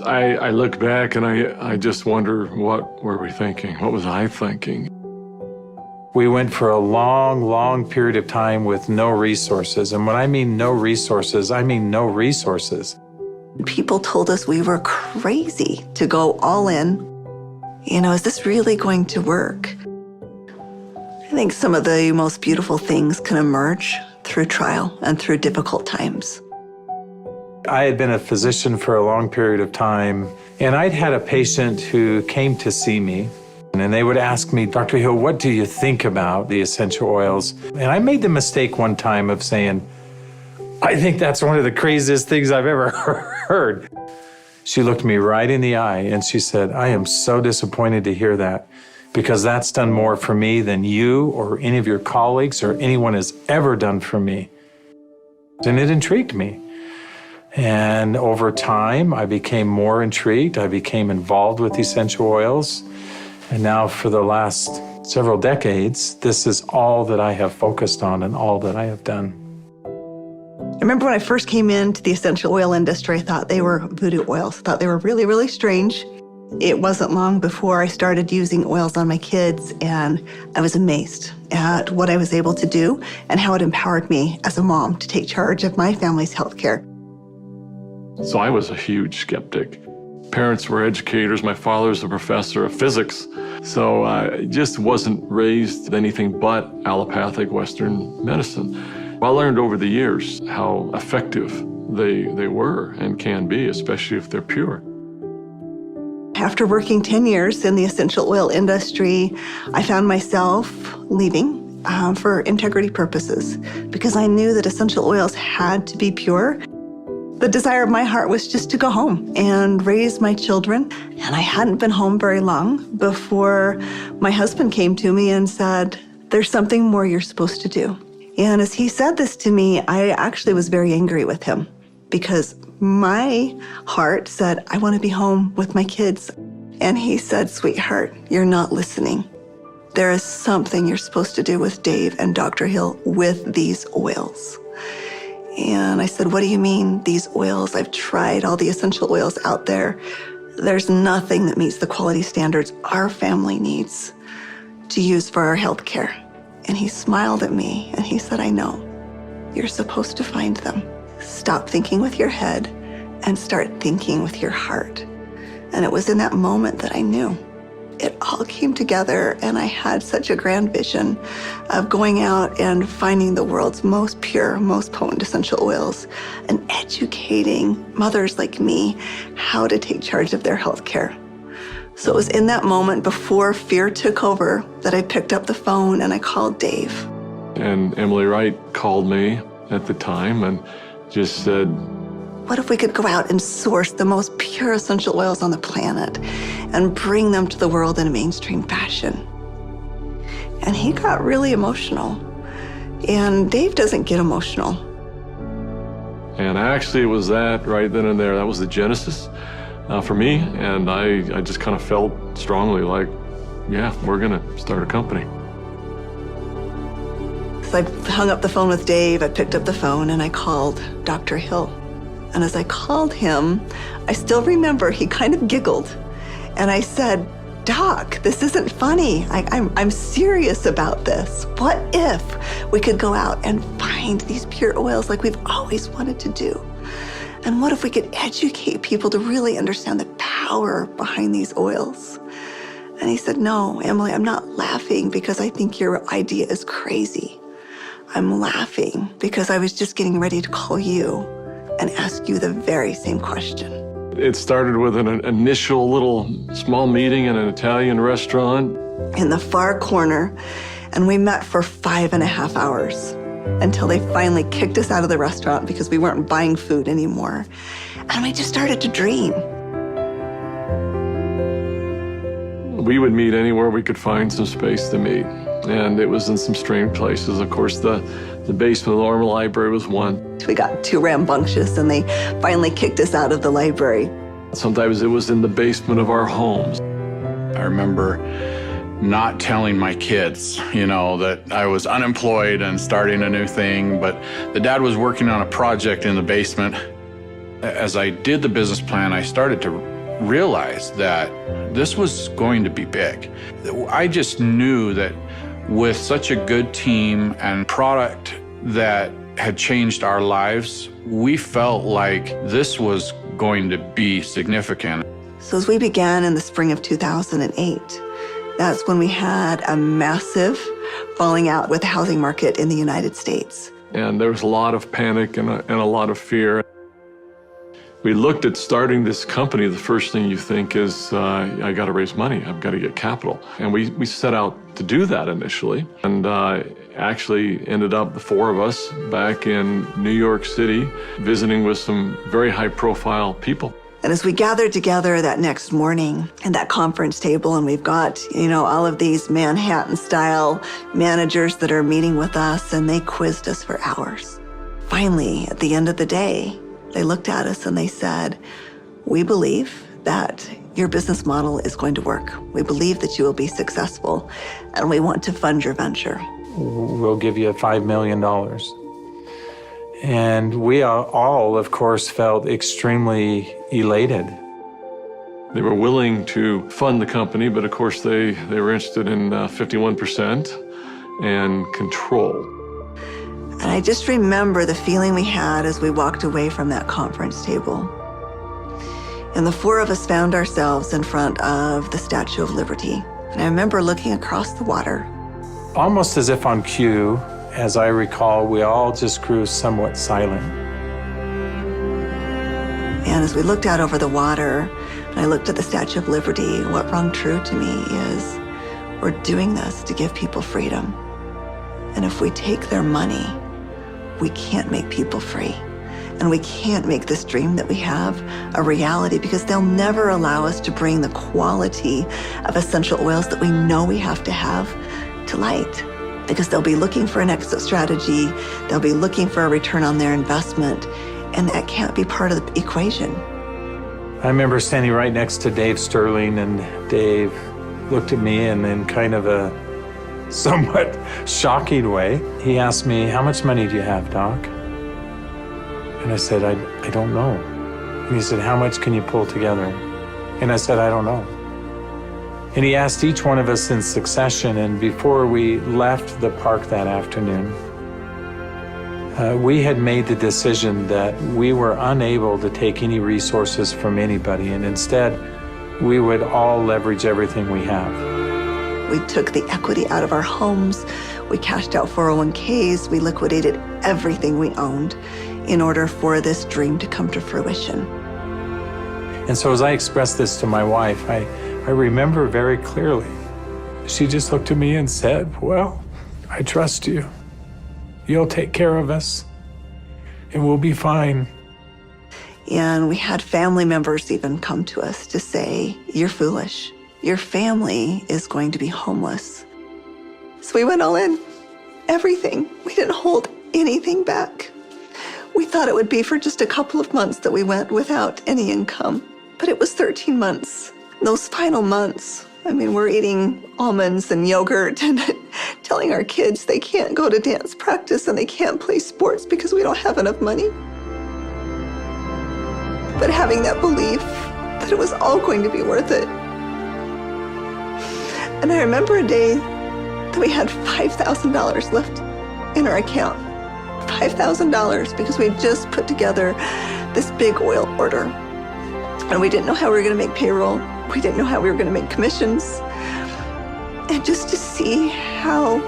I look back and I just wonder, what were we thinking? What was I thinking? We went for a long, long period of time with no resources. And when I mean no resources, I mean no resources. People told us we were crazy to go all in. You know, is this really going to work? I think some of the most beautiful things can emerge through trial and through difficult times. I had been a physician for a long period of time, and I'd had a patient who came to see me, and they would ask me, Dr. Hill, what do you think about the essential oils? And I made the mistake one time of saying, I think that's one of the craziest things I've ever heard. She looked me right in the eye and she said, I am so disappointed to hear that, because that's done more for me than you or any of your colleagues or anyone has ever done for me. And it intrigued me. And over time, I became more intrigued. I became involved with essential oils. And now for the last several decades, this is all that I have focused on and all that I have done. I remember when I first came into the essential oil industry, I thought they were voodoo oils. I thought they were really, really strange. It wasn't long before I started using oils on my kids, and I was amazed at what I was able to do and how it empowered me as a mom to take charge of my family's health care. So I was a huge skeptic. Parents were educators. My father's a professor of physics. So I just wasn't raised with anything but allopathic Western medicine. I learned over the years how effective they were and can be, especially if they're pure. After working 10 years in the essential oil industry, I found myself leaving for integrity purposes because I knew that essential oils had to be pure. The desire of my heart was just to go home and raise my children. And I hadn't been home very long before my husband came to me and said, there's something more you're supposed to do. And as he said this to me, I actually was very angry with him because my heart said, I want to be home with my kids. And he said, sweetheart, you're not listening. There is something you're supposed to do with Dave and Dr. Hill with these oils. And I said, what do you mean, these oils? I've tried all the essential oils out there. There's nothing that meets the quality standards our family needs to use for our health care. And he smiled at me and he said, I know. You're supposed to find them. Stop thinking with your head and start thinking with your heart. And it was in that moment that I knew. It all came together and I had such a grand vision of going out and finding the world's most pure, most potent essential oils and educating mothers like me how to take charge of their health care. So it was in that moment before fear took over that I picked up the phone and I called Dave. And Emily Wright called me at the time and just said, what if we could go out and source the most pure essential oils on the planet and bring them to the world in a mainstream fashion? And he got really emotional. And Dave doesn't get emotional. And actually it was that right then and there. That was the genesis for me. And I just kind of felt strongly like, yeah, we're going to start a company. So I hung up the phone with Dave. I picked up the phone and I called Dr. Hill. And as I called him, I still remember he kind of giggled. And I said, Doc, this isn't funny. I'm serious about this. What if we could go out and find these pure oils like we've always wanted to do? And what if we could educate people to really understand the power behind these oils? And he said, no, Emily, I'm not laughing because I think your idea is crazy. I'm laughing because I was just getting ready to call you and ask you the very same question. It started with an initial little small meeting in an Italian restaurant. In the far corner, and we met for 5.5 hours until they finally kicked us out of the restaurant because we weren't buying food anymore. And we just started to dream. We would meet anywhere we could find some space to meet. And it was in some strange places. Of course, the basement of the Normal Library was one. We got too rambunctious and they finally kicked us out of the library. Sometimes it was in the basement of our homes. I remember not telling my kids, that I was unemployed and starting a new thing, but the dad was working on a project in the basement. As I did the business plan, I started to realized that this was going to be big. I just knew that with such a good team and product that had changed our lives, we felt like this was going to be significant. So as we began in the spring of 2008, that's when we had a massive falling out with the housing market in the United States. And there was a lot of panic and a lot of fear. We looked at starting this company. The first thing you think is, I got to raise money. I've got to get capital. And we set out to do that initially. And actually ended up, the four of us, back in New York City, visiting with some very high-profile people. And as we gathered together that next morning at that conference table, and we've got, all of these Manhattan-style managers that are meeting with us, and they quizzed us for hours. Finally, at the end of the day, they looked at us and they said, "We believe that your business model is going to work. We believe that you will be successful, and we want to fund your venture. We'll give you $5 million. And we all, of course, felt extremely elated. They were willing to fund the company, but of course they were interested in 51% and control. And I just remember the feeling we had as we walked away from that conference table. And the four of us found ourselves in front of the Statue of Liberty. And I remember looking across the water. Almost as if on cue, as I recall, we all just grew somewhat silent. And as we looked out over the water, and I looked at the Statue of Liberty, what rung true to me is, we're doing this to give people freedom. And if we take their money, we can't make people free. And we can't make this dream that we have a reality, because they'll never allow us to bring the quality of essential oils that we know we have to light. Because they'll be looking for an exit strategy, they'll be looking for a return on their investment, and that can't be part of the equation. I remember standing right next to Dave Sterling, and Dave looked at me and in kind of a somewhat shocking way, he asked me, "How much money do you have, Doc?" And I said, I don't know. And he said, "How much can you pull together?" And I said, "I don't know." And he asked each one of us in succession, and before we left the park that afternoon, we had made the decision that we were unable to take any resources from anybody, and instead, we would all leverage everything we have. We took the equity out of our homes, we cashed out 401ks, we liquidated everything we owned in order for this dream to come to fruition. And so as I expressed this to my wife, I remember very clearly, she just looked at me and said, "Well, I trust you. You'll take care of us, and we'll be fine." And we had family members even come to us to say, "You're foolish. Your family is going to be homeless." So we went all in, everything. We didn't hold anything back. We thought it would be for just a couple of months that we went without any income, but it was 13 months. Those final months, we're eating almonds and yogurt and telling our kids they can't go to dance practice and they can't play sports because we don't have enough money. But having that belief that it was all going to be worth it. And I remember a day that we had $5,000 left in our account. $5,000 because we had just put together this big oil order. And we didn't know how we were going to make payroll. We didn't know how we were going to make commissions. And just to see how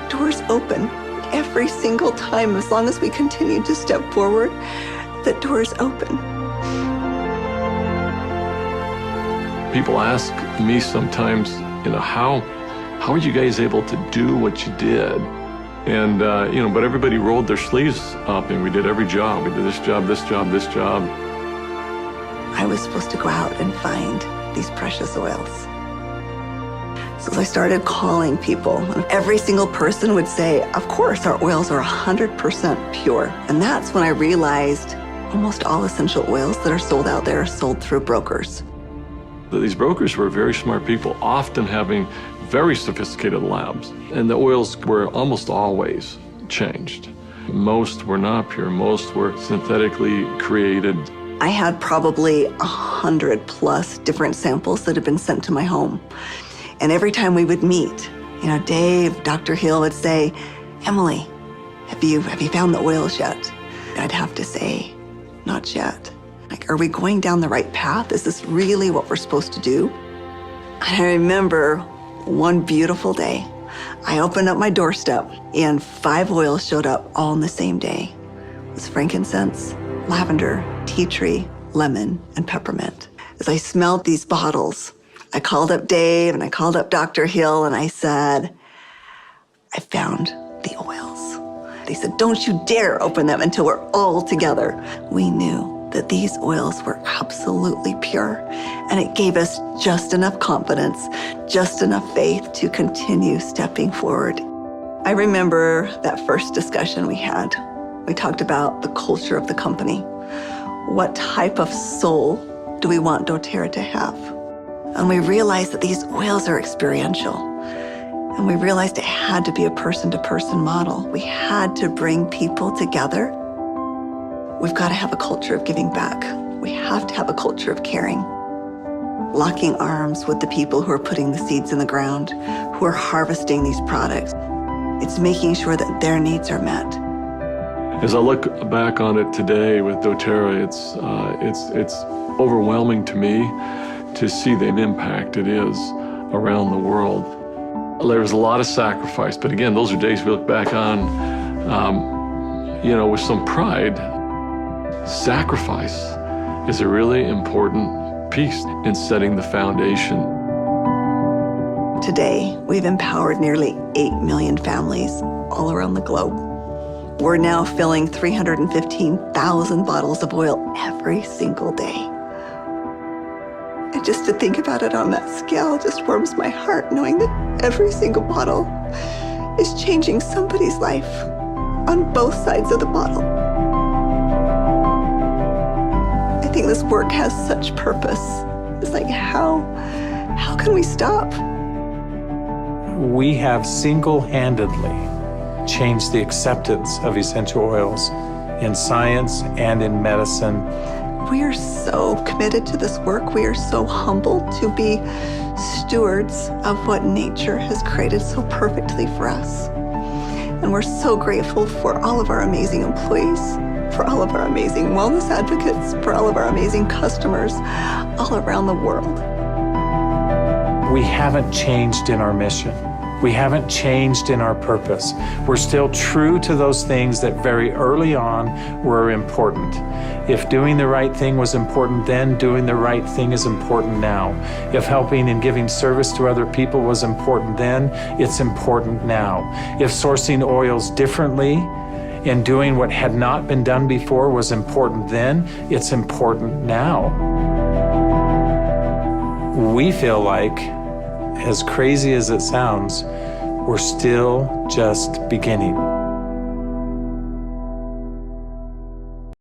doors open every single time, as long as we continued to step forward, that doors open. People ask me sometimes, how are you guys able to do what you did? And, but everybody rolled their sleeves up and we did every job. We did this job, this job, this job. I was supposed to go out and find these precious oils. So as I started calling people, every single person would say, "Of course, our oils are 100% pure." And that's when I realized almost all essential oils that are sold out there are sold through brokers. These brokers were very smart people, often having very sophisticated labs. And the oils were almost always changed. Most were not pure. Most were synthetically created I had probably 100+ different samples that had been sent to my home. And every time we would meet, Dave, Dr. Hill would say, Emily, have you found the oils yet? I'd have to say, not yet. Like, are we going down the right path? Is this really what we're supposed to do? And I remember one beautiful day, I opened up my doorstep and 5 oils showed up all in the same day. It was frankincense, lavender, tea tree, lemon, and peppermint. As I smelled these bottles, I called up Dave and I called up Dr. Hill and I said, I found the oils. They said, don't you dare open them until we're all together. We knew that these oils were absolutely pure, and it gave us just enough confidence, just enough faith to continue stepping forward. I remember that first discussion we had. We talked about the culture of the company. What type of soul do we want Doterra to have? And we realized that these oils are experiential. And we realized it had to be a person-to-person model. We had to bring people together. We've got to have a culture of giving back. We have to have a culture of caring. Locking arms with the people who are putting the seeds in the ground, who are harvesting these products. It's making sure that their needs are met. As I look back on it today with Doterra, it's overwhelming to me to see the impact it is around the world. There was a lot of sacrifice, but again, those are days we look back on, with some pride. Sacrifice is a really important piece in setting the foundation. Today, we've empowered nearly 8 million families all around the globe. We're now filling 315,000 bottles of oil every single day. And just to think about it on that scale just warms my heart, knowing that every single bottle is changing somebody's life on both sides of the bottle. I think this work has such purpose. It's like, how can we stop? We have single-handedly changed the acceptance of essential oils in science and in medicine. We are so committed to this work. We are so humbled to be stewards of what nature has created so perfectly for us. And we're so grateful for all of our amazing employees, for all of our amazing wellness advocates, for all of our amazing customers all around the world. We haven't changed in our mission. We haven't changed in our purpose. We're still true to those things that very early on were important. If doing the right thing was important then, doing the right thing is important now. If helping and giving service to other people was important then, it's important now. If sourcing oils differently and doing what had not been done before was important then, it's important now. We feel like, as crazy as it sounds, we're still just beginning.